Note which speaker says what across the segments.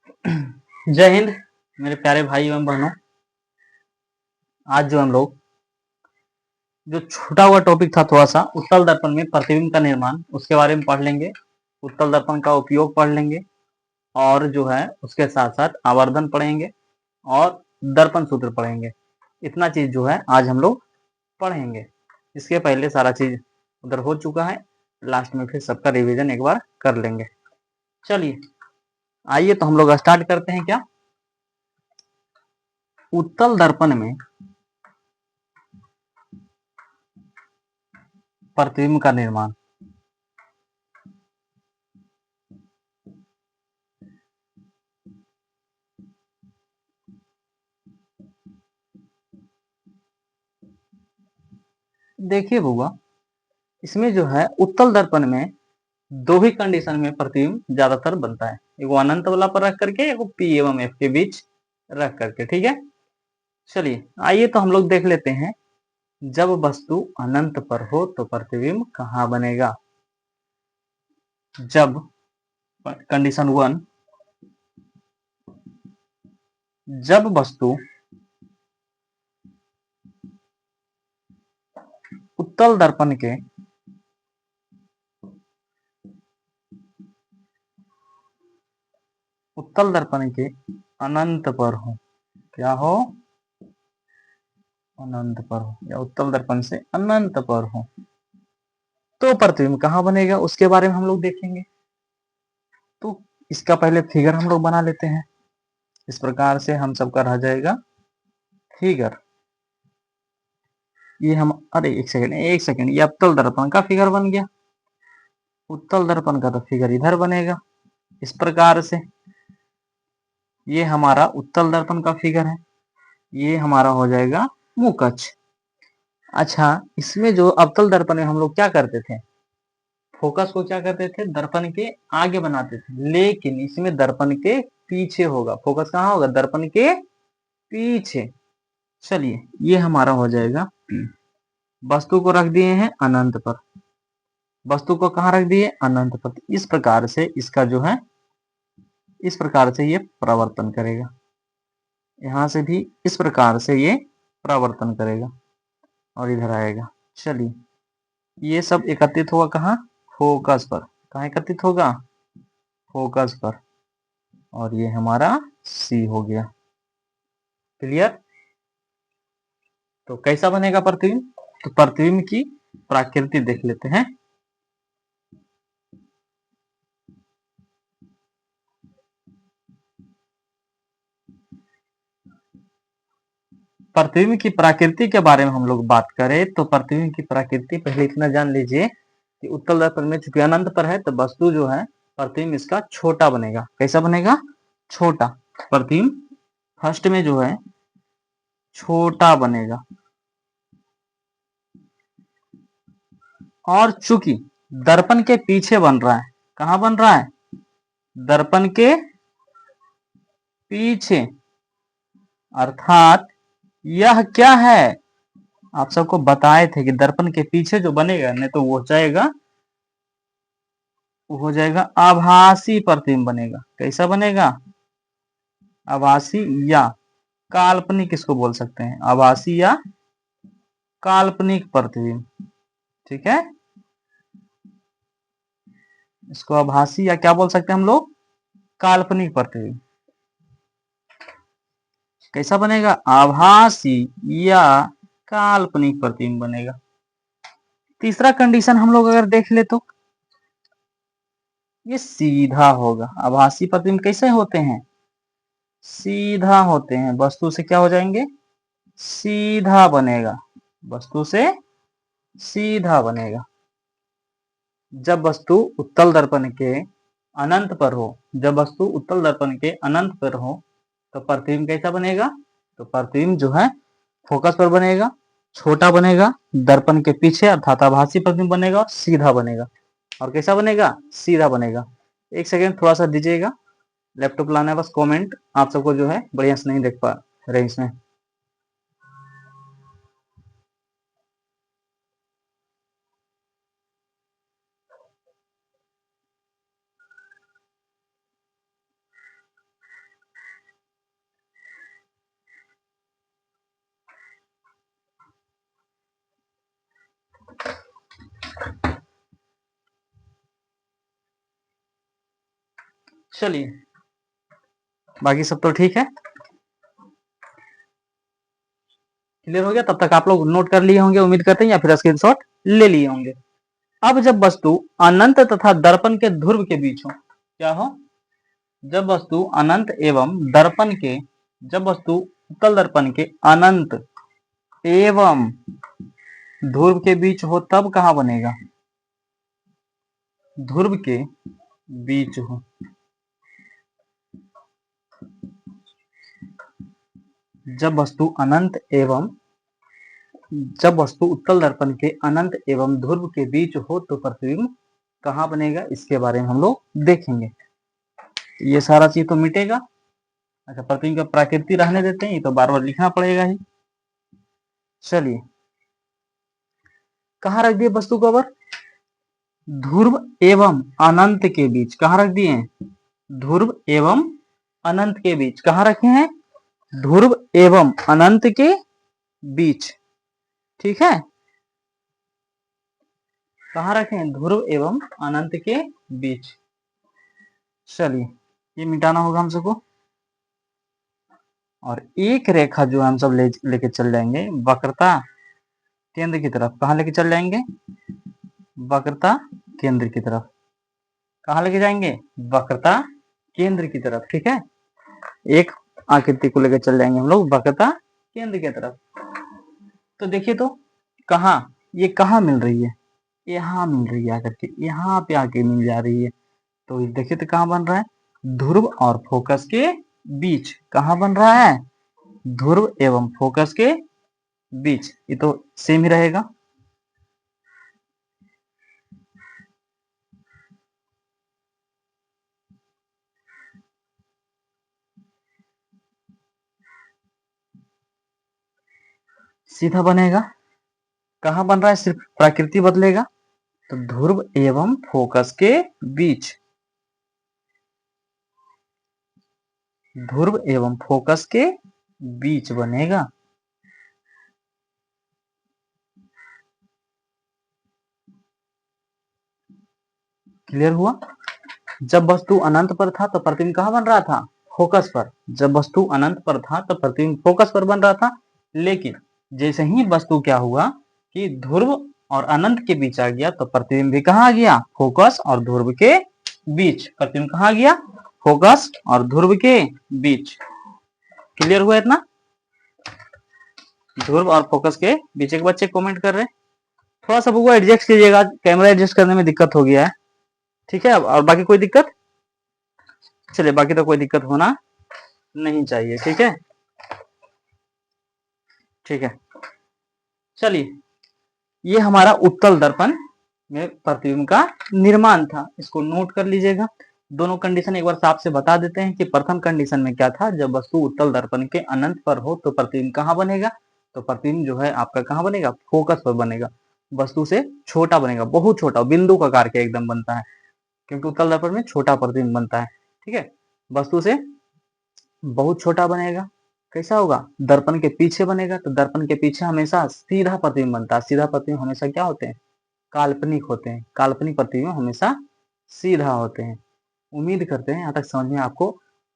Speaker 1: जय हिंद मेरे प्यारे भाई एवं बहनों। आज जो हम लोग जो छूटा हुआ टॉपिक था थोड़ा सा उत्तल दर्पण में प्रतिबिंब का निर्माण, उसके बारे में पढ़ लेंगे। उत्तल दर्पण का उपयोग पढ़ लेंगे और जो है उसके साथ साथ आवर्धन पढ़ेंगे और दर्पण सूत्र पढ़ेंगे। इतना चीज जो है आज हम लोग पढ़ेंगे। इसके पहले सारा चीज उधर हो चुका है, लास्ट में फिर सबका रिवीजन एक बार कर लेंगे। चलिए आइए तो हम लोग स्टार्ट करते हैं। क्या उत्तल दर्पण में प्रतिबिंब का निर्माण। देखिए बुआ, इसमें जो है उत्तल दर्पण में दो ही कंडीशन में प्रतिबिंब ज्यादातर बनता है, एगो अनंत वाला पर रख करके, एगो पी एवं एफ के बीच रख करके। ठीक है, चलिए आइए तो हम लोग देख लेते हैं। जब वस्तु अनंत पर हो तो प्रतिबिंब कहाँ बनेगा। जब कंडीशन वन, जब वस्तु उत्तल दर्पण के अनंत पर हो, क्या हो, अनंत पर हो या उत्तल दर्पण से अनंत पर हो तो प्रतिबिंब कहाँ बनेगा, उसके बारे में हम लोग देखेंगे। तो इसका पहले फिगर हम लोग बना लेते हैं। इस प्रकार से हम सबका रह जाएगा फिगर। ये हम, अरे एक सेकंड, ये उत्तल दर्पण का फिगर बन गया। उत्तल दर्पण का तो फिगर इधर बनेगा इस प्रकार से। ये हमारा उत्तल दर्पण का फिगर है, ये हमारा हो जाएगा मुख अक्ष। अच्छा, इसमें जो अवतल दर्पण में हम लोग क्या करते थे, फोकस को क्या करते थे, दर्पण के आगे बनाते थे, लेकिन इसमें दर्पण के पीछे होगा। फोकस कहाँ होगा, दर्पण के पीछे। चलिए ये हमारा हो जाएगा, वस्तु को रख दिए हैं अनंत पर। वस्तु को कहाँ रख दिए, अनंत पर। इस प्रकार से इसका जो है, इस प्रकार से ये प्रवर्तन करेगा। यहां से भी इस प्रकार से ये प्रवर्तन करेगा और इधर आएगा। चलिए ये सब एकत्रित होगा कहाँ, फोकस पर। कहाँ एकत्रित होगा, फोकस पर। और ये हमारा सी हो गया। क्लियर। तो कैसा बनेगा प्रतिबिंब, तो प्रतिबिंब की प्रकृति देख लेते हैं। प्रतिबिंब की प्रकृति के बारे में हम लोग बात करें तो प्रतिबिंब की प्रकृति पहले इतना जान लीजिए कि उत्तल दर्पण में चूंकि अनंत पर है तो वस्तु जो है, प्रतिबिंब इसका छोटा बनेगा। कैसा बनेगा, छोटा। प्रतिबिंब फर्स्ट में जो है छोटा बनेगा। और चूंकि दर्पण के पीछे बन रहा है, कहां बन रहा है, दर्पण के पीछे, अर्थात यह क्या है, आप सबको बताए थे कि दर्पण के पीछे जो बनेगा नहीं तो वो जाएगा, वो हो जाएगा आभासी प्रतिबिंब बनेगा। कैसा बनेगा, आभासी या काल्पनिक, किसको बोल सकते हैं, आभासी या काल्पनिक प्रतिबिंब। ठीक है, इसको आभासी या क्या बोल सकते हैं हम लोग, काल्पनिक प्रतिबिंब। कैसा बनेगा, आभासी या काल्पनिक प्रतिबिंब बनेगा। तीसरा कंडीशन हम लोग अगर देख ले तो ये सीधा होगा। आभासी प्रतिबिंब कैसे होते हैं, सीधा होते हैं। वस्तु से क्या हो जाएंगे, सीधा बनेगा, वस्तु से सीधा बनेगा। जब वस्तु उत्तल दर्पण के अनंत पर हो, जब वस्तु उत्तल दर्पण के अनंत पर हो तो प्रतिबिंब कैसा बनेगा, तो प्रतिबिंब जो है फोकस पर बनेगा, छोटा बनेगा, दर्पण के पीछे अर्थात आभासी प्रतिबिंब बनेगा और सीधा बनेगा। और कैसा बनेगा, सीधा बनेगा। एक सेकेंड थोड़ा सा दीजिएगा, लैपटॉप लाना है बस। कमेंट आप सबको जो है बढ़िया से नहीं देख पा रहे इसमें। चलिए, बाकी सब तो ठीक है, क्लियर हो गया। तब तक आप लोग नोट कर लिए होंगे उम्मीद करते हैं, या फिर स्क्रीनशॉट ले लिए होंगे। अब जब वस्तु अनंत तथा दर्पण के ध्रुव के बीच हो, क्या हो? जब वस्तु अनंत एवं दर्पण के, जब वस्तु उत्तल दर्पण के अनंत एवं ध्रुव के बीच हो, तब कहां बनेगा? ध्रुव के बीच हो। जब वस्तु अनंत एवं, जब वस्तु उत्तल दर्पण के अनंत एवं ध्रुव के बीच हो तो प्रतिबिंब कहां बनेगा, इसके बारे में हम लोग देखेंगे। ये सारा चीज तो मिटेगा। अच्छा, प्रतिबिंब का प्रकृति रहने देते हैं, ये तो बार बार लिखना पड़ेगा ही। चलिए, कहां रख दिए वस्तु को? अबर ध्रुव एवं अनंत के बीच कहां रख दिए? ध्रुव एवं अनंत के बीच कहां रखे हैं? ध्रुव एवं अनंत के बीच, ठीक है। कहां रखे हैं? ध्रुव एवं अनंत के बीच। चलिए, ये मिटाना होगा हम सबको। और एक रेखा जो हम सब लेके चल जाएंगे वक्रता केंद्र की तरफ। कहां लेके चल जाएंगे? वक्रता केंद्र की तरफ। कहां लेके जाएंगे? वक्रता केंद्र की तरफ, ठीक है। एक आकृति को लेकर चल जाएंगे हम लोग वक्रता केंद्र की तरफ। तो देखिए, तो कहा, ये कहां मिल रही है? यहाँ मिल रही है, आकर के यहाँ पे आके मिल जा रही है। तो देखिए, तो कहां बन रहा है? ध्रुव और फोकस के बीच। कहां बन रहा है? ध्रुव एवं फोकस के बीच। ये तो सेम ही रहेगा। सीधा बनेगा। कहां बन रहा है? सिर्फ प्रकृति बदलेगा। तो ध्रुव एवं फोकस के बीच, ध्रुव एवं फोकस के बीच बनेगा। क्लियर हुआ? जब वस्तु अनंत पर था तो प्रतिबिंब कहां बन रहा था? फोकस पर। जब वस्तु अनंत पर था तो प्रतिबिंब फोकस पर बन रहा था। लेकिन जैसे ही वस्तु क्या हुआ कि ध्रुव और अनंत के बीच आ गया तो प्रतिबिंब भी कहां आ गया? फोकस और ध्रुव के बीच। प्रतिबिंब कहां आ गया? फोकस और ध्रुव के बीच। क्लियर हुआ इतना? ध्रुव और फोकस के बीच। एक बच्चे कमेंट कर रहे हैं, थोड़ा सा वो एडजस्ट कीजिएगा, कैमरा एडजस्ट करने में दिक्कत हो गया है, ठीक है। और बाकी कोई दिक्कत? चलिए, बाकी तो कोई दिक्कत होना नहीं चाहिए, ठीक है। ठीक है, चलिए, ये हमारा उत्तल दर्पण में प्रतिबिंब का निर्माण था। इसको नोट कर लीजिएगा। दोनों कंडीशन एक बार साफ से बता देते हैं कि प्रथम कंडीशन में क्या था, जब वस्तु उत्तल दर्पण के अनंत पर हो तो प्रतिबिंब कहां बनेगा? तो प्रतिबिंब जो है आपका कहां बनेगा? फोकस पर बनेगा। वस्तु से छोटा बनेगा, बहुत छोटा, बिंदु का आकार के एकदम बनता है, क्योंकि उत्तल दर्पण में छोटा प्रतिबिंब बनता है, ठीक है। वस्तु से बहुत छोटा बनेगा। कैसा होगा? दर्पण के पीछे बनेगा। तो दर्पण के पीछे हमेशा सीधा प्रतिबिंब बनता है। सीधा प्रतिबिंब हमेशा क्या होते हैं? काल्पनिक होते हैं। काल्पनिक प्रतिबिंब हमेशा सीधा होते हैं। उम्मीद करते हैं यहाँ तक समझ में आपको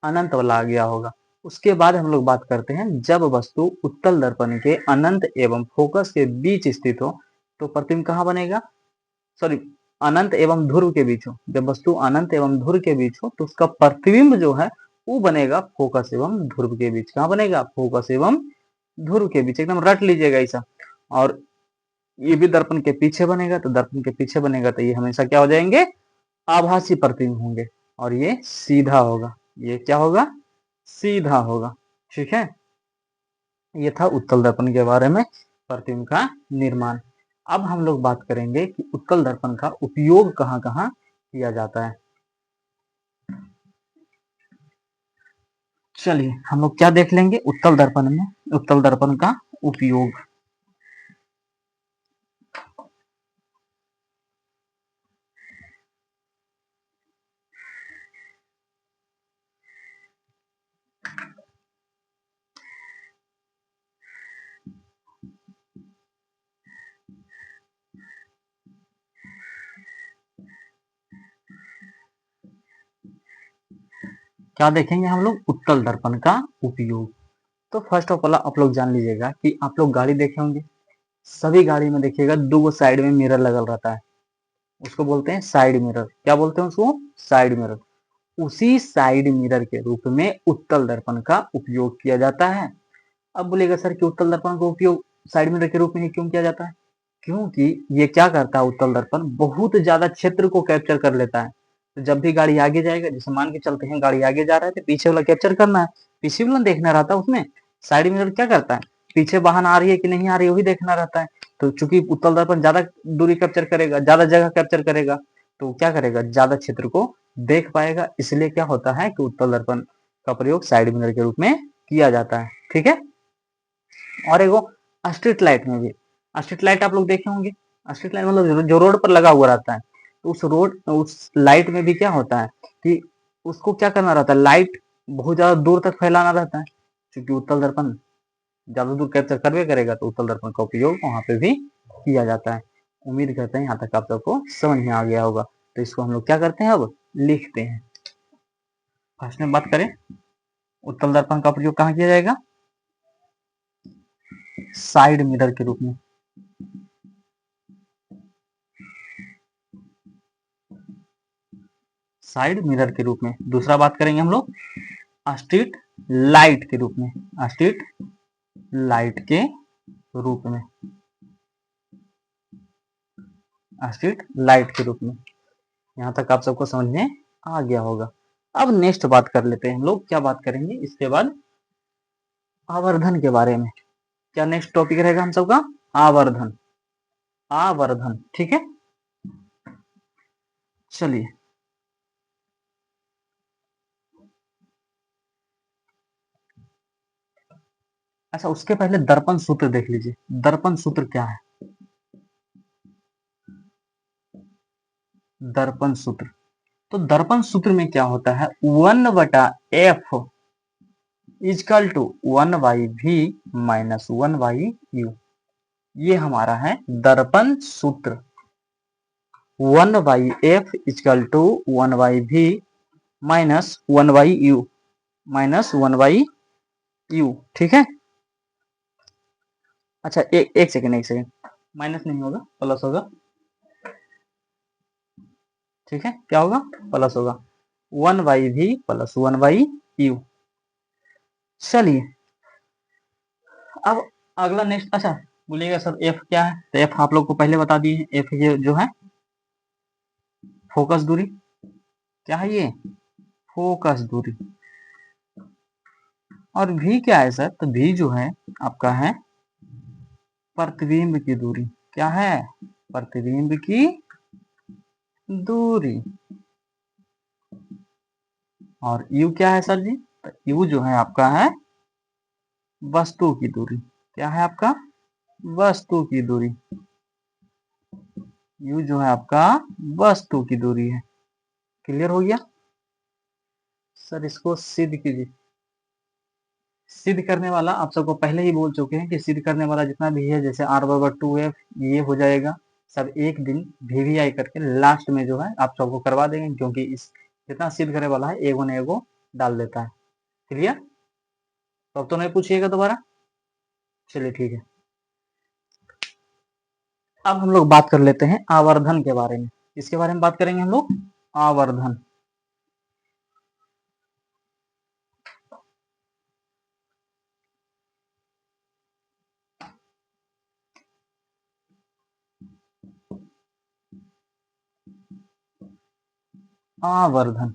Speaker 1: अनंत वाला आ गया होगा। उसके बाद हम लोग बात करते हैं, जब वस्तु उत्तल दर्पण के अनंत एवं फोकस के बीच स्थित हो तो प्रतिबिंब कहाँ बनेगा? सॉरी, अनंत एवं ध्रुव के बीच हो। जब वस्तु अनंत एवं ध्रुव के बीच हो तो उसका प्रतिबिंब जो है वो बनेगा फोकस एवं ध्रुव के बीच। कहां बनेगा? फोकस एवं ध्रुव के बीच। एकदम रट लीजिएगा ऐसा। और ये भी दर्पण के पीछे बनेगा। तो दर्पण के पीछे बनेगा तो ये हमेशा क्या हो जाएंगे? आभासी प्रतिबिंब होंगे। और ये सीधा होगा। ये क्या होगा? सीधा होगा, ठीक है। ये था उत्तल दर्पण के बारे में, प्रतिबिंब का निर्माण। अब हम लोग बात करेंगे कि उत्तल दर्पण का उपयोग कहाँ कहाँ किया जाता है। चलिए, हम लोग क्या देख लेंगे उत्तल दर्पण में? उत्तल दर्पण का उपयोग। क्या देखेंगे हम लोग? उत्तल दर्पण का उपयोग। तो फर्स्ट ऑफ ऑल आप लोग जान लीजिएगा कि आप लोग गाड़ी देखे होंगे, सभी गाड़ी में देखिएगा दो साइड में मिरर लगल रहता है, उसको बोलते हैं साइड मिरर। क्या बोलते हैं उसको? Side mirror. उसी साइड मिरर के रूप में उत्तल दर्पण का उपयोग किया जाता है। अब बोलेगा सर कि उत्तल दर्पण का उपयोग साइड मिरर के रूप में ही क्यों किया जाता है? क्योंकि ये क्या करता है, उत्तल दर्पण बहुत ज्यादा क्षेत्र को कैप्चर कर लेता है। तो जब भी गाड़ी आगे जाएगा, जैसे मान के चलते हैं गाड़ी आगे जा रहा है तो पीछे वाला कैप्चर करना है, पीछे वाला देखना रहता है उसमें। साइड मिरर क्या करता है? पीछे वाहन आ रही है कि नहीं आ रही है वही देखना रहता है। तो चूंकि उत्तल दर्पण ज्यादा दूरी कैप्चर करेगा, ज्यादा जगह कैप्चर करेगा, तो क्या करेगा? ज्यादा क्षेत्र को देख पाएगा। इसलिए क्या होता है कि उत्तल दर्पण का प्रयोग साइड मिरर के रूप में किया जाता है। ठीक है। और एगो स्ट्रीट लाइट में भी, स्ट्रीट लाइट आप लोग देखे होंगे। स्ट्रीट लाइट मतलब जो रोड पर लगा हुआ रहता है, तो उस लाइट में भी क्या होता है कि उसको क्या करना रहता है? लाइट बहुत ज्यादा दूर तक फैलाना रहता है। क्योंकि उत्तल दर्पण ज्यादा दूर कैप्चर करवे करेगा, तो उत्तल दर्पण का उपयोग वहां पे भी किया जाता है। उम्मीद करते हैं यहाँ तक आप सबको समझ में आ गया होगा। तो इसको हम लोग क्या करते हैं? अब लिखते हैं। फर्स्ट में बात करें, उत्तल दर्पण का प्रयोग कहाँ किया जाएगा? साइड मिरर के रूप में। साइड मिरर के रूप में। दूसरा बात करेंगे हम लोग स्ट्रीट लाइट के रूप में। स्ट्रीट लाइट के रूप में। स्ट्रीट लाइट के रूप में। यहां तक आप सबको समझ में आ गया होगा। अब नेक्स्ट बात कर लेते हैं हम लोग। क्या बात करेंगे इसके बाद? आवर्धन के बारे में। क्या नेक्स्ट टॉपिक रहेगा हम सबका? आवर्धन। आवर्धन। ठीक है, चलिए। अच्छा, उसके पहले दर्पण सूत्र देख लीजिए। दर्पण सूत्र क्या है? दर्पण सूत्र। तो दर्पण सूत्र में क्या होता है? 1/f is equal to 1/v minus 1/u। ये हमारा है दर्पण सूत्र। 1/f is equal to 1/v minus 1/u। Minus 1/u। ठीक है। अच्छा, एक सेकेंड, एक सेकेंड। माइनस नहीं होगा, प्लस होगा। ठीक है, क्या होगा? प्लस होगा। 1/v plus 1/u। चलिए, अब अगला नेक्स्ट। अच्छा, बोलिएगा सर एफ क्या है? तो एफ आप लोग को पहले बता दिए। एफ ये जो है फोकस दूरी। क्या है ये? फोकस दूरी। और भी क्या है सर? तो भी जो है आपका है प्रतिबिंब की दूरी। क्या है? प्रतिबिंब की दूरी। और यू क्या है सर जी? तो यू जो है आपका है वस्तु की दूरी। क्या है आपका? वस्तु की दूरी। यू जो है आपका वस्तु की दूरी है। क्लियर हो गया? सर इसको सिद्ध कीजिए। सिद्ध करने वाला आप सबको पहले ही बोल चुके हैं कि सिद्ध करने वाला जितना भी है, जैसे r/2f ये हो जाएगा सब एक दिन वीवीआई करके लास्ट में जो है आप सबको करवा देंगे। क्योंकि इस जितना सिद्ध करने वाला है एगो न एगो डाल देता है। क्लियर? तो अब तो नहीं पूछिएगा दोबारा। चलिए ठीक है। अब हम लोग बात कर लेते हैं आवर्धन के बारे में। इसके बारे में बात करेंगे हम लोग। आवर्धन। आवर्धन।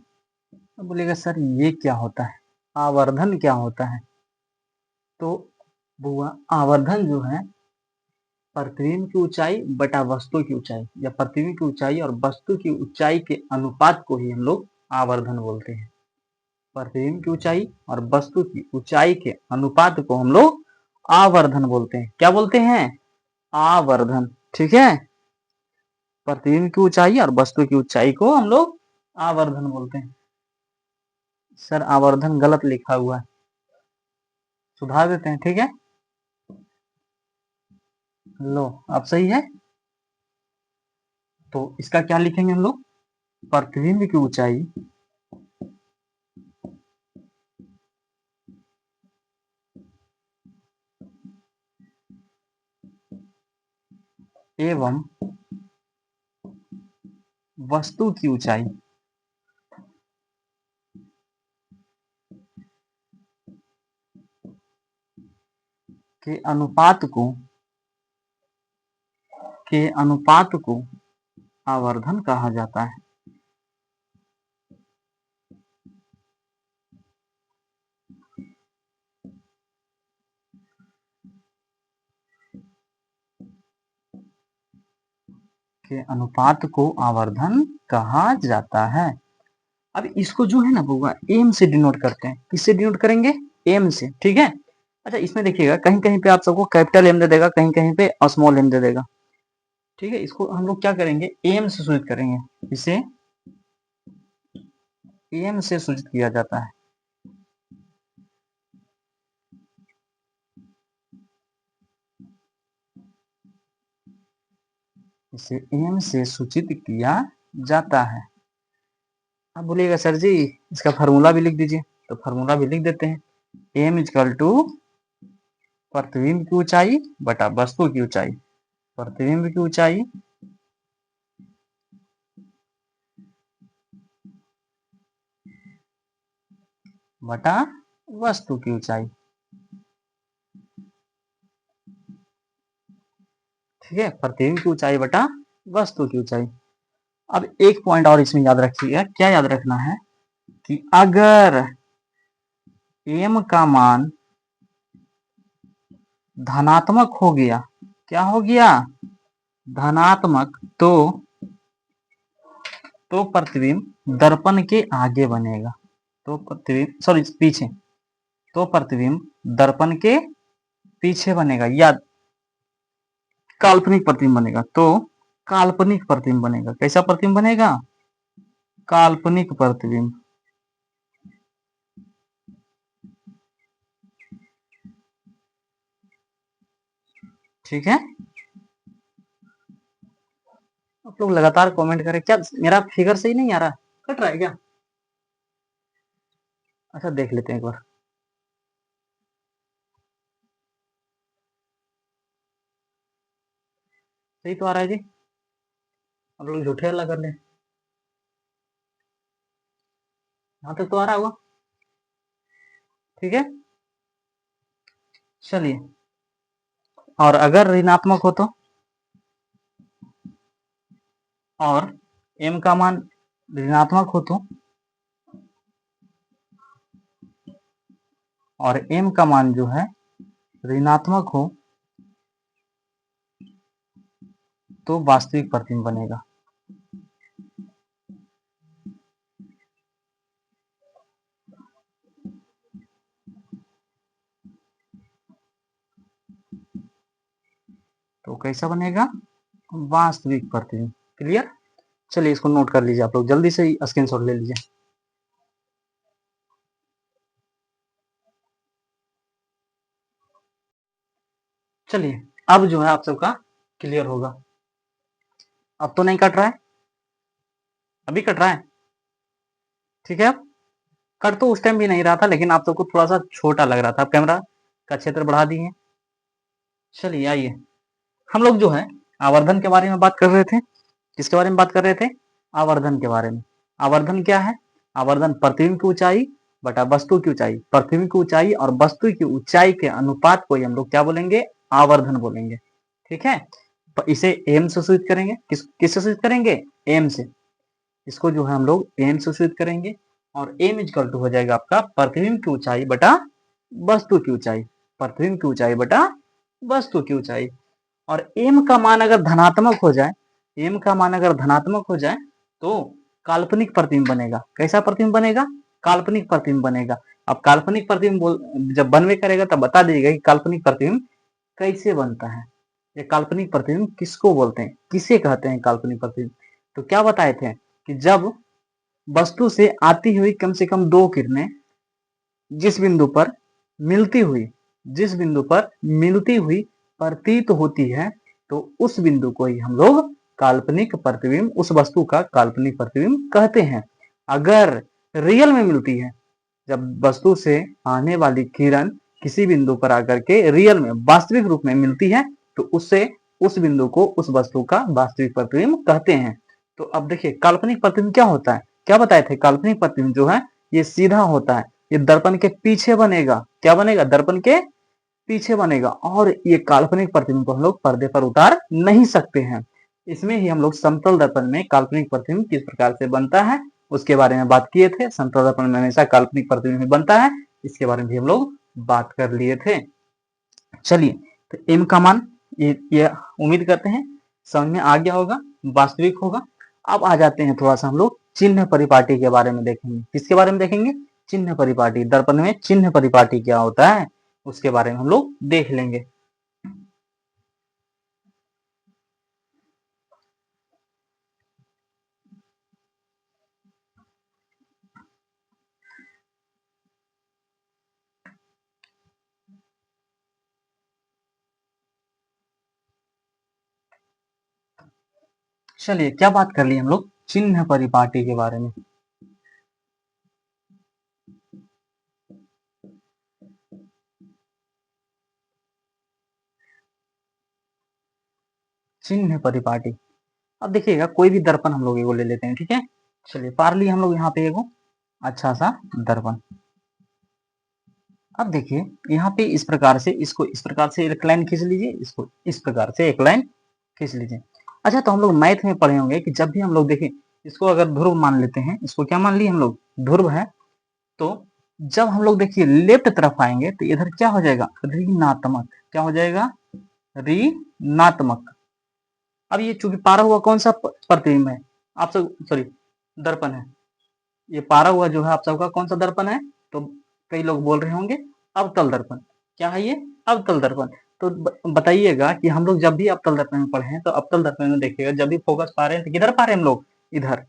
Speaker 1: अब बोलिएगा सर ये क्या होता है? आवर्धन क्या होता है? तो बुआ, आवर्धन जो है प्रतिबिंब की ऊंचाई बटा वस्तु की ऊंचाई, या प्रतिबिंब की ऊंचाई और वस्तु की ऊंचाई के अनुपात को ही हम लोग आवर्धन बोलते हैं। प्रतिबिंब की ऊंचाई और वस्तु की ऊंचाई के अनुपात को हम लोग आवर्धन बोलते हैं। क्या बोलते हैं? आवर्धन। ठीक है। प्रतिबिंब की ऊंचाई और वस्तु की ऊंचाई को हम लोग आवर्धन बोलते हैं। सर आवर्धन गलत लिखा हुआ है, सुधार देते हैं। ठीक है, लो अब सही है। तो इसका क्या लिखेंगे हम लोग? प्रतिबिंब की ऊंचाई एवं वस्तु की ऊंचाई के अनुपात को आवर्धन कहा जाता है। के अनुपात को आवर्धन कहा जाता है। अब इसको जो है ना बउआ एम से डिनोट करते हैं। किससे डिनोट करेंगे? एम से। ठीक है। अच्छा इसमें देखिएगा कहीं कहीं पे आप सबको कैपिटल एम दे देगा, कहीं कहीं पे स्मॉल एम दे देगा। ठीक है। इसको हम लोग क्या करेंगे? एम से सूचित करेंगे। इसे एम से सूचित किया जाता है। इसे एम से सूचित किया जाता है। आप बोलिएगा सर जी इसका फार्मूला भी लिख दीजिए, तो फार्मूला भी लिख देते हैं। एम इजकल टू प्रतिबिंब की ऊंचाई बटा वस्तु की ऊंचाई। प्रतिबिंब की ऊंचाई बटा वस्तु की ऊंचाई। ठीक है। प्रतिबिंब की ऊंचाई बटा वस्तु की ऊंचाई। अब एक पॉइंट और इसमें याद रखिएगा। क्या याद रखना है? कि अगर एम का मान धनात्मक हो गया, क्या हो गया? धनात्मक, तो प्रतिबिंब दर्पण के आगे बनेगा। तो प्रतिबिंब सॉरी पीछे, तो प्रतिबिंब दर्पण के पीछे बनेगा या काल्पनिक प्रतिबिंब बनेगा। तो काल्पनिक प्रतिबिंब बनेगा। कैसा प्रतिबिंब बनेगा? काल्पनिक प्रतिबिंब। ठीक है। आप लोग लगातार कमेंट करें। क्या मेरा फिगर सही नहीं आ रहा? कट रहा है क्या? अच्छा देख लेते हैं एक बार। सही तो आ रहा है जी। आप लोग झूठे हल्ला कर लें। यहाँ तक तो आ रहा होगा। ठीक है। चलिए, और अगर ऋणात्मक हो तो, और m का मान ऋणात्मक हो तो, और m का मान जो है ऋणात्मक हो तो वास्तविक प्रतिबिंब बनेगा। तो कैसा बनेगा? वास्तविक प्रतिबिंब। क्लियर? चलिए इसको नोट कर लीजिए। आप लोग जल्दी से स्क्रीनशॉट ले लीजिए। चलिए अब जो है आप सबका क्लियर होगा। अब तो नहीं कट रहा है? अभी कट रहा है? ठीक है। अब कट तो उस टाइम भी नहीं रहा था, लेकिन आप सबको थोड़ा सा छोटा लग रहा था। आप कैमरा का क्षेत्र बढ़ा दिए। चलिए आइए, हम लोग जो है आवर्धन के बारे में बात कर रहे थे। किसके बारे में बात कर रहे थे? आवर्धन के बारे में। आवर्धन क्या है? आवर्धन प्रतिबिंब की ऊंचाई बटा वस्तु की ऊंचाई। प्रतिबिंब की ऊंचाई और वस्तु की ऊंचाई के अनुपात को हम लोग क्या बोलेंगे? आवर्धन बोलेंगे। ठीक है। तो इसे एम से सूचित करेंगे। किससे सूचित करेंगे? एम से। इसको जो है हम लोग एम से सूचित करेंगे, और एम इजकल टू हो जाएगा आपका प्रतिबिंब की ऊंचाई बटा वस्तु की ऊंचाई। प्रतिबिंब की ऊंचाई बटा वस्तु की ऊंचाई। और एम का मान अगर धनात्मक हो जाए, एम का मान अगर धनात्मक हो जाए तो काल्पनिक प्रतिबिंब बनेगा। कैसा प्रतिबिंब बनेगा? काल्पनिक प्रतिबिंब बनेगा। अब काल्पनिक प्रतिबिंब जब बनवे करेगा तब बता दीजिएगा कि काल्पनिक प्रतिबिंब कैसे बनता है। ये काल्पनिक प्रतिबिंब किसको बोलते हैं, किसे कहते हैं काल्पनिक प्रतिबिंब? तो क्या बताए थे कि जब वस्तु से आती हुई कम से कम दो किरणें जिस बिंदु पर मिलती हुई जिस बिंदु पर मिलती हुई प्रतीत होती है, तो उस बिंदु को ही हम लोग काल्पनिक प्रतिबिंब, उस वस्तु का काल्पनिक प्रतिबिंब कहते हैं। अगर रियल में मिलती है, जब वस्तु से आने वाली किरण किसी बिंदु पर आकर के रियल में वास्तविक रूप में मिलती है, तो उससे उस बिंदु को उस वस्तु का वास्तविक प्रतिबिंब कहते हैं। तो अब देखिए काल्पनिक प्रतिबिंब क्या होता है, क्या बताए थे, काल्पनिक प्रतिबिंब जो है ये सीधा होता है, ये दर्पण के पीछे बनेगा, क्या बनेगा, दर्पण के पीछे बनेगा, और ये काल्पनिक प्रतिबिंब को हम लोग पर्दे पर उतार नहीं सकते हैं। इसमें ही हम लोग समतल दर्पण में काल्पनिक प्रतिबिंब किस प्रकार से बनता है उसके बारे में बात किए थे। समतल दर्पण में हमेशा काल्पनिक प्रतिबिंब बनता है, इसके बारे में भी हम लोग बात कर लिए थे। चलिए, तो एम का मान ये उम्मीद करते हैं समझ में आ गया होगा, वास्तविक होगा। अब आ जाते हैं थोड़ा सा हम लोग चिन्ह परिपाटी के बारे में देखेंगे। किसके बारे में देखेंगे, चिन्ह परिपाटी, दर्पण में चिन्ह परिपाटी क्या होता है उसके बारे में हम लोग देख लेंगे। चलिए, क्या बात कर ली हम लोग चिन्ह परिपाटी के बारे में। चिन्ह परिपाटी, अब देखिएगा कोई भी दर्पण हम लोग एगो ले लेते हैं, ठीक है। चलिए, पार लिए हम लोग यहाँ पे एगो अच्छा सा दर्पण। अब देखिए यहाँ पे इस प्रकार से, इसको इस प्रकार से एक लाइन खींच लीजिए, इसको इस प्रकार से एक लाइन खींच लीजिए। अच्छा, तो हम लोग मैथ में पढ़े होंगे कि जब भी हम लोग देखें इसको अगर ध्रुव मान लेते हैं, इसको क्या मान लिए हम लोग, ध्रुव है, तो जब हम लोग देखिए लेफ्ट तरफ आएंगे तो इधर क्या हो जाएगा, ऋणात्मक, क्या हो जाएगा, ऋणात्मक। अब ये चूंकि पारा हुआ कौन सा प्रतिबिंब है, आप सब सॉरी दर्पण है, ये पारा हुआ जो है आप सबका कौन सा दर्पण है, तो कई लोग बोल रहे होंगे अवतल दर्पण। क्या है ये, अवतल दर्पण। तो बताइएगा कि हम लोग जब भी अवतल दर्पण में पढ़े हैं तो अवतल दर्पण में देखिएगा जब भी फोकस पा रहे हैं तो किधर पा रहे हैं हम लोग, इधर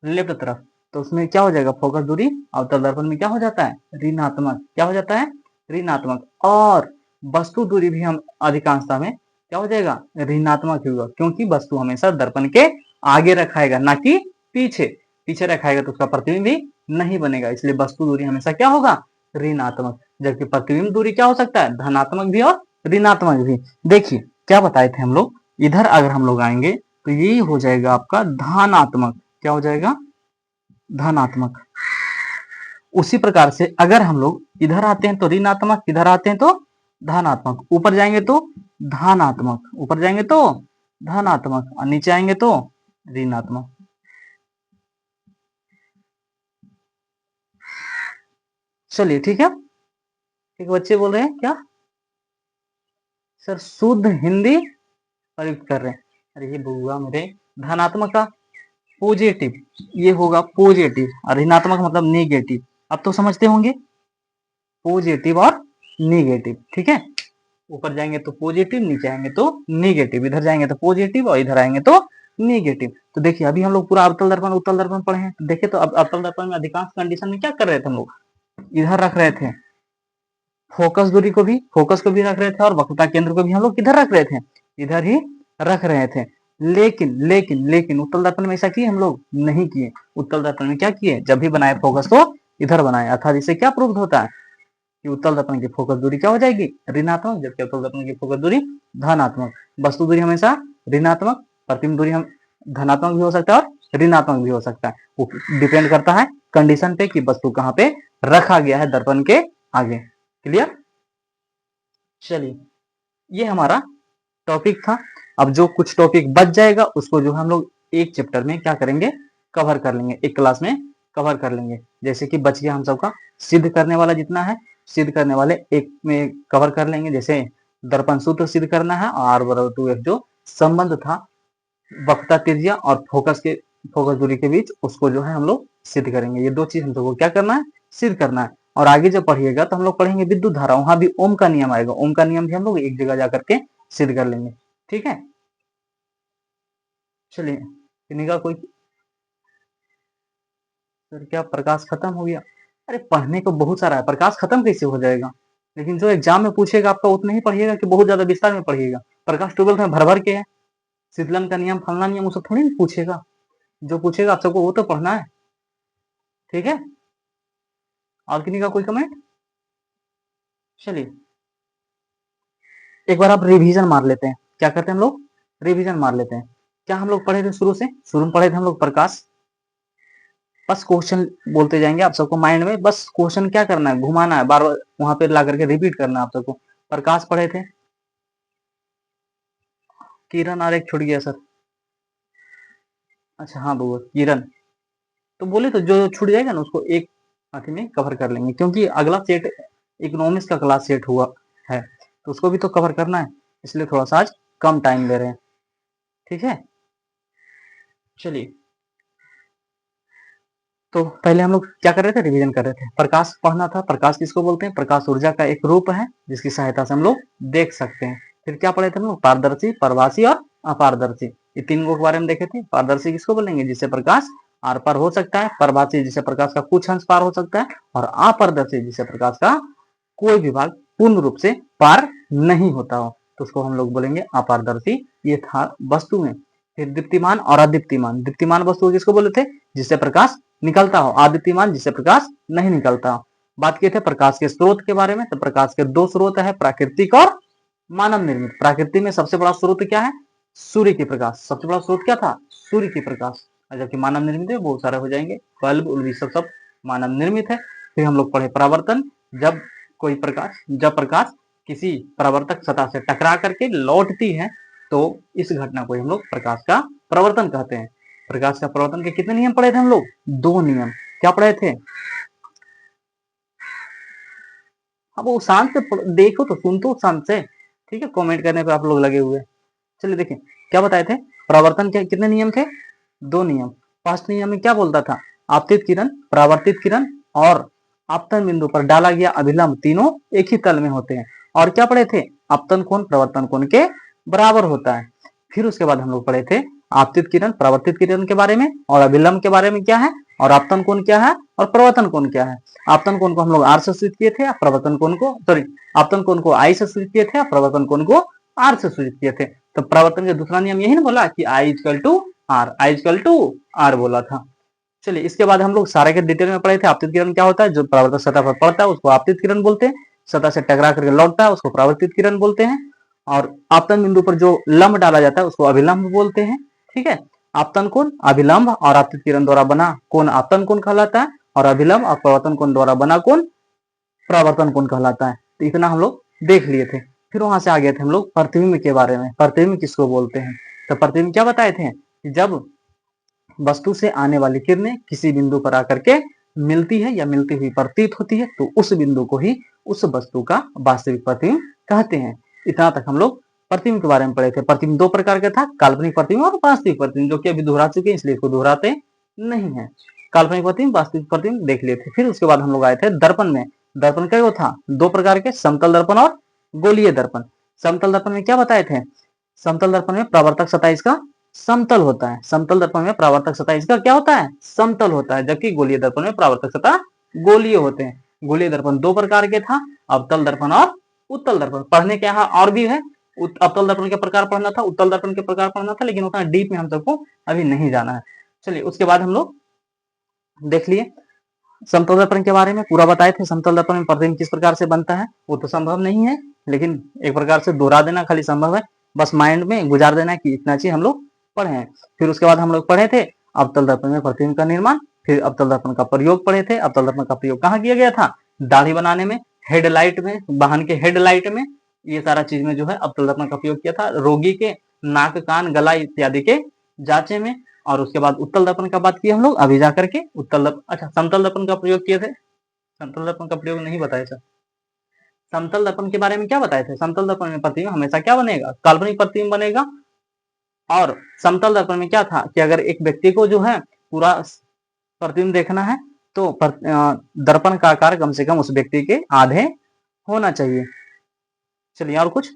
Speaker 1: लेफ्ट तरफ, तो उसमें क्या हो जाएगा, फोकस दूरी अवतल दर्पण में क्या हो जाता है, ऋणात्मक, क्या हो जाता है, ऋणात्मक। और वस्तु दूरी भी हम अधिकांशता में क्या हो जाएगा, ऋणात्मक ही होगा, क्योंकि वस्तु हमेशा दर्पण के आगे रखाएगा ना कि पीछे, पीछे रखाएगा तो उसका प्रतिबिंब भी नहीं बनेगा, इसलिए वस्तु दूरी हमेशा क्या होगा, ऋणात्मक। जबकि प्रतिबिंब दूरी क्या हो सकता है, धनात्मक भी और ऋणात्मक भी। देखिए क्या बताए थे हम लोग, इधर अगर हम लोग आएंगे तो यही हो जाएगा आपका धनात्मक, क्या हो जाएगा, धनात्मक। उसी प्रकार से अगर हम लोग इधर आते हैं तो ऋणात्मक, इधर आते हैं तो धनात्मक, ऊपर जाएंगे तो धनात्मक, ऊपर जाएंगे तो धनात्मक, और नीचे आएंगे तो ऋणात्मक। चलिए ठीक है, एक बच्चे बोल रहे हैं क्या सर शुद्ध हिंदी प्रयुक्त कर रहे हैं, अरे ये बुआ मेरे, धनात्मक का पॉजिटिव, ये होगा पॉजिटिव, और ऋणात्मक मतलब नेगेटिव, अब तो समझते होंगे, पॉजिटिव और नेगेटिव, ठीक है। ऊपर जाएंगे तो पॉजिटिव, नीचे आएंगे तो नेगेटिव, इधर जाएंगे तो पॉजिटिव और इधर आएंगे तो नेगेटिव। तो देखिए अभी हम लोग पूरा अवतल दर्पण उत्तल दर्पण पढ़े हैं, तो देखिए तो अब अवतल दर्पण में अधिकांश कंडीशन में क्या कर रहे थे हम लोग, इधर रख रहे थे, फोकस दूरी को भी, फोकस को भी रख रहे थे, और वक्रता केंद्र को भी हम लोग किधर रख रहे थे, इधर ही रख रहे थे। लेकिन लेकिन लेकिन उत्तल दर्पण में ऐसा किए हम लोग नहीं किए, उत्तल दर्पण में क्या किए, जब भी बनाए फोकस तो इधर बनाए, अर्थात इससे क्या प्रूव होता है कि उत्तल दर्पण की फोकस दूरी क्या हो जाएगी, ऋणात्मक, जबकि अवतल दर्पण की फोकस दूरी धनात्मक। वस्तु दूरी हमेशा ऋणात्मक, प्रतिबिंब दूरी हम धनात्मक भी हो सकता है और ऋणात्मक भी हो सकता है, वो डिपेंड करता है कंडीशन पे कि वस्तु कहाँ पे रखा गया है दर्पण के आगे। क्लियर, चलिए ये हमारा टॉपिक था। अब जो कुछ टॉपिक बच जाएगा उसको जो हम लोग एक चैप्टर में क्या करेंगे, कवर कर लेंगे, एक क्लास में कवर कर लेंगे। जैसे कि बच गया हम सबका सिद्ध करने वाला जितना है, सिद्ध करने वाले एक में कवर कर लेंगे, जैसे दर्पण सूत्र सिद्ध करना है, और बराबर 2f जो संबंध था वक्रता त्रिज्या और फोकस दूरी के बीच, उसको जो है हम लोग सिद्ध करेंगे। ये दो चीज हम सबको क्या करना है, सिद्ध करना है। और आगे जब पढ़िएगा तो हम लोग पढ़ेंगे विद्युत धारा, वहां भी ओम का नियम आएगा, ओम का नियम भी हम लोग एक जगह जाकर के सिद्ध कर लेंगे, ठीक है। चलिए, किन्हीं का कोई, सर क्या प्रकाश खत्म हो गया, अरे पढ़ने को बहुत सारा है, प्रकाश खत्म कैसे हो जाएगा, लेकिन जो एग्जाम में पूछेगा आपका उतना ही पढ़िएगा कि बहुत ज्यादा विस्तार में पढ़िएगा। प्रकाश 12th में भर भर के है, शीतलन का नियम, फलना नियम, वो सब थोड़ी पूछेगा, जो पूछेगा आप सबको वो तो पढ़ना है, ठीक है। और किन्हीं का कोई कमेंट, चलिए एक बार आप रिवीजन मार लेते हैं, क्या करते हैं हम लोग, रिवीजन मार लेते हैं। क्या हम लोग पढ़े थे शुरू में पढ़े थे हम लोग प्रकाश। बस क्वेश्चन बोलते जाएंगे आप सबको माइंड में, बस क्वेश्चन क्या करना है, घुमाना है, बार बार वहां पे ला करके रिपीट करना है आप सबको। प्रकाश पढ़े थे, किरण और एक छूट गया सर। अच्छा हाँ वो किरण, तो बोले तो जो छूट जाएगा ना उसको एक आखिर में कवर कर लेंगे, क्योंकि अगला सेट इकोनॉमिक्स का क्लास सेट हुआ है तो उसको भी तो कवर करना है, इसलिए थोड़ा सा आज कम टाइम ले रहे हैं। ठीक है, चलिए तो पहले हम लोग क्या कर रहे थे, रिवीजन कर रहे थे। प्रकाश पढ़ना था। प्रकाश किसको बोलते हैं, प्रकाश ऊर्जा का एक रूप है जिसकी सहायता से हम लोग देख सकते हैं। फिर क्या पढ़े थे हम लोग, पारदर्शी, प्रभासी और अपारदर्शी, ये तीन के बारे में देखे थे। पारदर्शी किसको बोलेंगे, जिससे प्रकाश आर पार हो सकता है। प्रभासी जिससे प्रकाश का कुछ अंश पार हो सकता है। और अपारदर्शी जिससे प्रकाश का कोई भी भाग पूर्ण रूप से पार नहीं होता हो, तो उसको हम लोग बोलेंगे अपारदर्शी। ये था वस्तु में। फिर दीप्तिमान और अदीप्तिमान। दीप्तिमान वस्तु किसको बोले थे, जिससे प्रकाश निकलता हो। अदीप्तिमान जिससे प्रकाश नहीं निकलता हो। बात किए थे प्रकाश के स्रोत के बारे में, तो प्रकाश के दो स्रोत है, प्राकृतिक और मानव निर्मित। प्राकृतिक में सबसे बड़ा स्रोत क्या है, सूर्य की प्रकाश। सबसे बड़ा स्रोत क्या था, सूर्य की प्रकाश। जबकि मानव निर्मित है बहुत सारे हो जाएंगे, बल्ब उल्ब सब मानव निर्मित है। फिर हम लोग पढ़े परावर्तन। जब कोई प्रकाश, जब प्रकाश किसी परावर्तक सतह से टकरा करके लौटती है तो इस घटना को हम लोग प्रकाश का परावर्तन कहते हैं। प्रकाश का परावर्तन के कितने नियम पढ़े थे हम लोग, दो नियम। क्या पढ़े थे, अब वो शांत से देखो तो सुन तो शांत से, ठीक है, कमेंट करने पे आप लोग लगे हुए। चलिए देखिए क्या बताए थे, परावर्तन के कितने नियम थे, दो नियम। फर्स्ट नियम में क्या बोलता था, आपतित किरण, परावर्तित किरण और आपतन बिंदु पर डाला गया अभिलंब तीनों एक ही तल में होते हैं। और क्या पढ़े थे, आपतन कोण प्रवर्तन कोण के बराबर होता है। फिर उसके बाद हम लोग पढ़े थे आपतित किरण, परावर्तित किरण के बारे में और अभिलंब के बारे में क्या है, और आपतन कोण क्या है और प्रवर्तन कोण क्या है। आपतन कोण को हम लोग आर से सूचित किए थे, प्रवर्तन कोण को सॉरी आपतन कोण को आई से सूचित किए थे, प्रवर्तन कोण को आर से सूचित किए थे। तो प्रवर्तन का दूसरा नियम यही ना बोला कि I equal to R, I equal to R बोला था। चलिए इसके बाद हम लोग सारे के डिटेल में पढ़े थे। आपतित किरण क्या होता है, जो परावर्तक सतह पर पड़ता है उसको आपतित किरण बोलते हैं। सतह से टकरा करके लौटता है उसको परावर्तित किरण बोलते हैं। और आपतन बिंदु पर जो लंब डाला जाता है उसको अभिलंब बोलते हैं। ठीक है, आपतन कोण, अभिलंब और आपतित किरण द्वारा बना कोण आपतन कोण कहलाता है, और अभिलंब और प्रवर्तन कोण द्वारा बना कोण प्रवर्तन कोण कहलाता है। तो इतना हम लोग देख लिए थे। फिर वहां से आ गए थे हम लोग प्रतिबिंब के बारे में। प्रतिबिंब किसको बोलते हैं, तो प्रतिबिंब क्या बताए थे कि जब वस्तु से आने वाली किरणें किसी बिंदु पर आकर के मिलती है या मिलती हुई प्रतीत होती है तो उस बिंदु को ही उस वस्तु का वास्तविक प्रतिबिंब कहते हैं। इतना तक हम लोग प्रतिबिंब के बारे में पढ़े थे। प्रतिबिंब दो प्रकार का था, काल्पनिक प्रतिबिंब और वास्तविक प्रतिबिंब, जो कि अभी दोहरा चुके हैं इसलिए इसको दोहराते नहीं है। काल्पनिक प्रतिबिंब, वास्तविक प्रतिबिंब देख लिए थे। फिर उसके बाद हम लोग आए थे दर्पण में। दर्पण क्या था, दो प्रकार के, समतल दर्पण और गोलीय दर्पण। समतल दर्पण में क्या बताए थे, समतल दर्पण में परावर्तक सतह इसका समतल होता है। समतल दर्पण में परावर्तक सतह इसका क्या होता है, समतल होता है। जबकि गोलीय दर्पण में परावर्तक सतह गोलीय होते हैं। गोलीय दर्पण दो प्रकार के था, अवतल दर्पण और उत्तल दर्पण। पढ़ने के यहाँ और भी है, अवतल दर्पण के प्रकार पढ़ना था, उत्तल दर्पण के प्रकार पढ़ना था, लेकिन उतना डीप में हम सबको अभी नहीं जाना है। चलिए उसके बाद हम लोग देख लिए समतल दर्पण के बारे में पूरा बताए थे। समतल दर्पण में प्रतिबिंब किस प्रकार से बनता है वो तो संभव नहीं है, लेकिन एक प्रकार से दोहरा देना खाली संभव है। बस माइंड में गुजार देना कि इतना चीज हम लोग पढ़े हैं। फिर उसके बाद हम लोग पढ़े थे अवतल दर्पण में प्रतिबिंब का निर्माण। फिर अवतल दर्पण का प्रयोग पढ़े थे। अवतल दर्पण का प्रयोग कहाँ किया गया था, दाढ़ी बनाने में, हेडलाइट में, वाहन के हेडलाइट में, ये सारा चीज में जो है अवतल दर्पण का प्रयोग किया था। रोगी के नाक, कान, गला इत्यादि के जांचे में। और उसके बाद उत्तल दर्पण का बात की हम लोग अभी जाकर के। उत्तल दर्पण, अच्छा समतल दर्पण का प्रयोग किए थे, समतल दर्पण का प्रयोग नहीं बताया सर। समतल दर्पण के बारे में क्या बताए थे, समतल दर्पण में प्रतिबिंब हमेशा क्या बनेगा, काल्पनिक प्रतिबिंब बनेगा। और समतल दर्पण में क्या था कि अगर एक व्यक्ति को जो है पूरा प्रतिबिंब देखना है तो दर्पण का आकार कम से कम उस व्यक्ति के आधे होना चाहिए। चलिए और कुछ,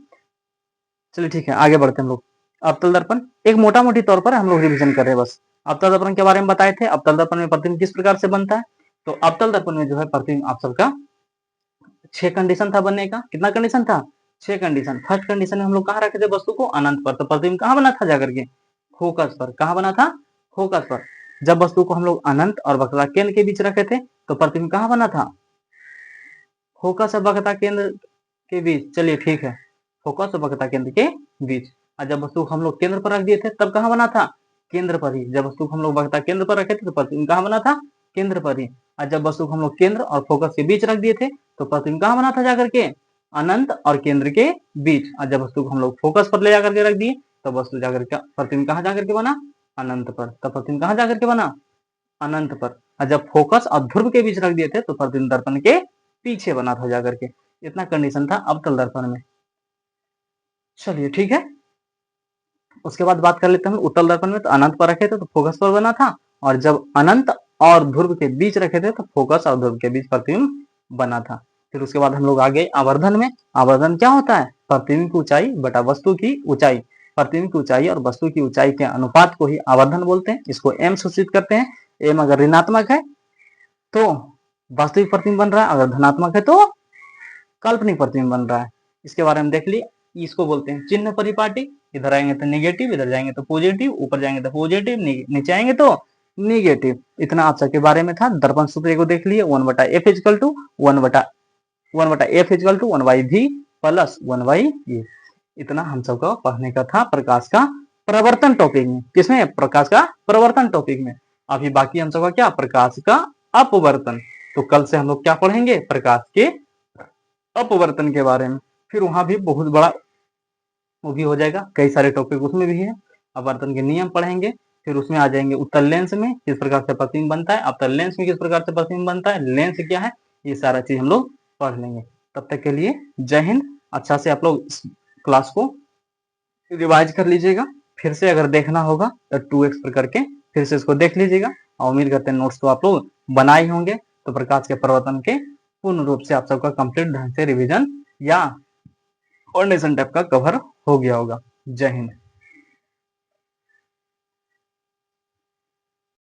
Speaker 1: चलिए ठीक है आगे बढ़ते हैं हम लोग। अवतल दर्पण एक मोटा मोटी तौर पर हम लोग रिवीजन कर रहे हैं बस। अवतल दर्पण के बारे में बताए थे। अवतल दर्पण में प्रतिबिंब किस प्रकार से बनता है, तो अवतल दर्पण में जो है प्रतिबिंब आप सबका 6 कंडीशन था बनने का। कितना कंडीशन था, 6 कंडीशन। फर्स्ट कंडीशन में हम लोग कहाँ रखे थे वस्तु को, अनंत पर। तो प्रतिबिंब कहाँ बना था जाकर के, फोकस पर। कहाँ बना था, फोकस पर। जब वस्तु को हम लोग अनंत और वक्रता केंद्र के बीच रखे थे तो प्रतिबिंब कहाँ बना था, फोकस और वक्रता केंद्र के बीच। चलिए ठीक है, फोकस और वक्रता केंद्र के बीच। और जब वस्तु को हम लोग केंद्र पर रख दिए थे तब कहाँ बना था, केंद्र पर ही। जब वस्तु को हम लोग वक्रता केंद्र पर रखे थे तो प्रतिबिंब कहाँ बना था, केंद्र पर ही। और जब वस्तु को हम लोग केंद्र और फोकस के बीच रख दिए थे तो प्रतिबिंब कहाँ बना था जाकर के, अनंत और केंद्र के बीच। और जब वस्तु को हम लोग फोकस पर ले जाकर के रख दिए तो वस्तु जाकर के प्रतिबिंब कहाँ जाकर के बना, अनंत पर। तब प्रतिबिंब कहाँ जाकर के बना, अनंत पर। और जब फोकस और ध्रुव के बीच रख दिए थे तो प्रतिबिंब दर्पण के पीछे बना था जाकर के। इतना कंडीशन था अवतल दर्पण में। चलिए ठीक है, उसके बाद बात कर लेते हैं उत्तल दर्पण में। तो अनंत पर रखे थे तो फोकस पर बना था, और जब अनंत और ध्रुव के बीच रखे थे तो फोकस और ध्रुव के बीच प्रतिबिंब बना था। फिर उसके बाद हम लोग आ गए आवर्धन में। आवर्धन क्या होता है, प्रतिबिंब की ऊंचाई बटा वस्तु की ऊंचाई। प्रतिबिंब की ऊंचाई और वस्तु की ऊंचाई के अनुपात को ही आवर्धन बोलते हैं। इसको एम सूचित करते हैं। एम अगर ऋणात्मक है तो वास्तविक प्रतिबिंब बन रहा है, अगर धनात्मक है तो काल्पनिक प्रतिबिंब बन रहा है। इसके बारे में देख लिए। इसको बोलते हैं चिन्ह परिपाटी। इधर आएंगे तो नेगेटिव, इधर जाएंगे तो पॉजिटिव, ऊपर जाएंगे तो पॉजिटिव, नीचे आएंगे तो नेगेटिव। इतना आप सबके बारे में था। दर्पण सूत्र को देख लिए, 1/f equal to 1/f equal to 1/v plus 1/e। इतना हम सबको पढ़ने का था प्रकाश का प्रवर्तन टॉपिक में। किसमें, प्रकाश का प्रवर्तन टॉपिक में। अभी बाकी हम सबका क्या, प्रकाश का अपवर्तन। तो कल से हम लोग क्या पढ़ेंगे, प्रकाश के अपवर्तन के बारे में। फिर वहां भी बहुत बड़ा वो भी हो जाएगा, कई सारे टॉपिक उसमें भी है। अपवर्तन के नियम पढ़ेंगे। फिर उसमें आ जाएंगे उत्तल लेंस में किस प्रकार से प्रतिबिंब बनता है, अवतल लेंस में किस प्रकार से प्रतिबिंब बनता है, लेंस क्या है, ये सारा चीज हम लोग पढ़ लेंगे। तब तक के लिए जय हिंद। अच्छा से आप लोग इस क्लास को रिवाइज कर लीजिएगा। फिर से अगर देखना होगा तो 2x पर करके फिर से इसको देख लीजिएगा। और उम्मीद करते हैं नोट्स तो आप लोग बनाए होंगे। तो प्रकाश के प्रवर्तन के पूर्ण रूप से आप सबका कंप्लीट ढंग से रिवीजन या ऑर्डिनेशन टाइप का कवर हो गया होगा। जय हिंद।